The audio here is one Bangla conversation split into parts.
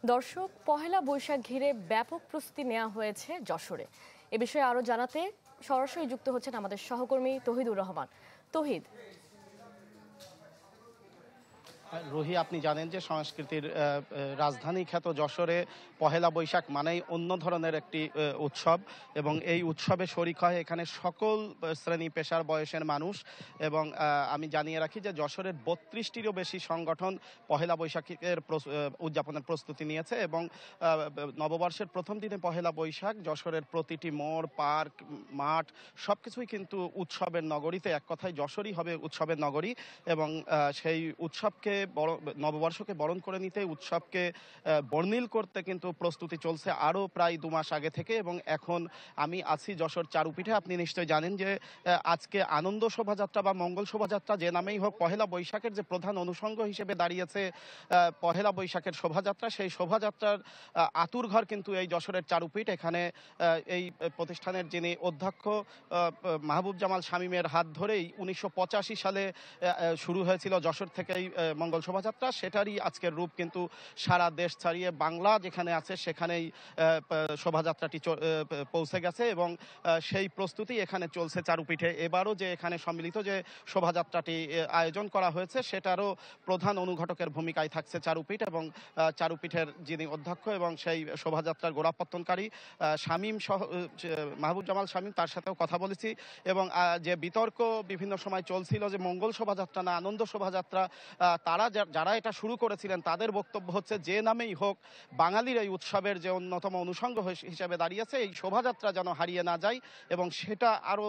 দর্শক, পহেলা বৈশাখ ঘিরে ব্যাপক প্রস্তুতি নেওয়া হয়েছে যশোরে। এ বিষয়ে আরো জানাতে সরাসরি যুক্ত হচ্ছেন আমাদের সহকর্মী তহিদুর রহমান। তহিদ। রুহি, আপনি জানেন যে সংস্কৃতির রাজধানী খ্যাত যশোরে পহেলা বৈশাখ মানেই অন্য ধরনের একটি উৎসব, এবং এই উৎসবে শরিক হয় এখানে সকল শ্রেণী পেশার বয়সের মানুষ। এবং আমি জানিয়ে রাখি যে যশোরের ৩২টিরও বেশি সংগঠন পহেলা বৈশাখের উদযাপনের প্রস্তুতি নিয়েছে। এবং নববর্ষের প্রথম দিনে পহেলা বৈশাখ যশোরের প্রতিটি মোড়, পার্ক, মাঠ সবকিছুই কিন্তু উৎসবের নগরীতে, এক কথায় যশোরই হবে উৎসবের নগরী। এবং সেই উৎসবকে নববর্ষকে বরণ করে নিতে, উৎসবকে বর্ণিল করতে কিন্তু প্রস্তুতি চলছে আরও প্রায় ২ মাস আগে থেকে। এবং এখন আমি আছি যশোর চারুপীঠে। আপনি নিশ্চয়ই জানেন যে আজকে আনন্দ শোভাযাত্রা বা মঙ্গল শোভাযাত্রা যে নামেই হোক, পহেলা বৈশাখের যে প্রধান অনুষঙ্গ হিসেবে দাঁড়িয়েছে পহেলা বৈশাখের শোভাযাত্রা, সেই শোভাযাত্রার আতুরঘর কিন্তু এই যশোরের চারুপীঠ। এখানে এই প্রতিষ্ঠানের যিনি অধ্যক্ষ মাহবুব জামাল শামীমের হাত ধরেই ১৯৮৫ সালে শুরু হয়েছিল যশোর থেকেই মঙ্গল শোভাযাত্রা। সেটারই আজকের রূপ কিন্তু সারা দেশ ছাড়িয়ে বাংলা যেখানে আছে সেখানেই শোভাযাত্রাটি পৌঁছে গেছে। এবং সেই প্রস্তুতি এখানে চলছে চারুপীঠে। এবারও যে এখানে সম্মিলিত যে শোভাযাত্রাটি আয়োজন করা হয়েছে সেটারও প্রধান অনুঘটকের ভূমিকায় থাকছে চারুপীঠ। এবং চারুপীঠের যিনি অধ্যক্ষ এবং সেই শোভাযাত্রার গোড়াপত্তনকারী শামীম সহ মাহবুব জামাল শামীম, তার সাথেও কথা বলেছি। এবং যে বিতর্ক বিভিন্ন সময় চলছিল যে মঙ্গল শোভাযাত্রা না আনন্দ শোভাযাত্রা, যারা এটা শুরু করেছিলেন তাদের বক্তব্য হচ্ছে যে নামেই হোক বাঙালির এই উৎসবের যে অন্যতম অনুষঙ্গ হিসেবে দাঁড়িয়েছে এই শোভাযাত্রা যেন হারিয়ে না যায় এবং সেটা আরও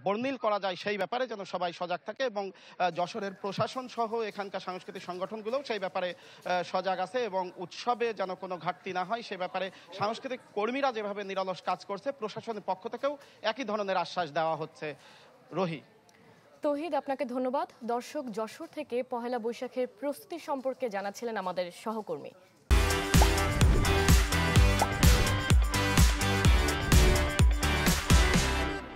বর্ণিল করা যায় সেই ব্যাপারে যেন সবাই সজাগ থাকে। এবং যশোরের প্রশাসন সহ এখানকার সাংস্কৃতিক সংগঠনগুলোও সেই ব্যাপারে সজাগ আছে। এবং উৎসবে যেন কোনো ঘাটতি না হয় সে ব্যাপারে সাংস্কৃতিক কর্মীরা যেভাবে নিরলস কাজ করছে, প্রশাসনের পক্ষ থেকেও একই ধরনের আশ্বাস দেওয়া হচ্ছে। রোহি। তহিদ, আপনাকে ধন্যবাদ। দর্শক, যশোর থেকে পহেলা বৈশাখের প্রস্তুতি সম্পর্কে জানাচ্ছিলেন আমাদের সহকর্মী।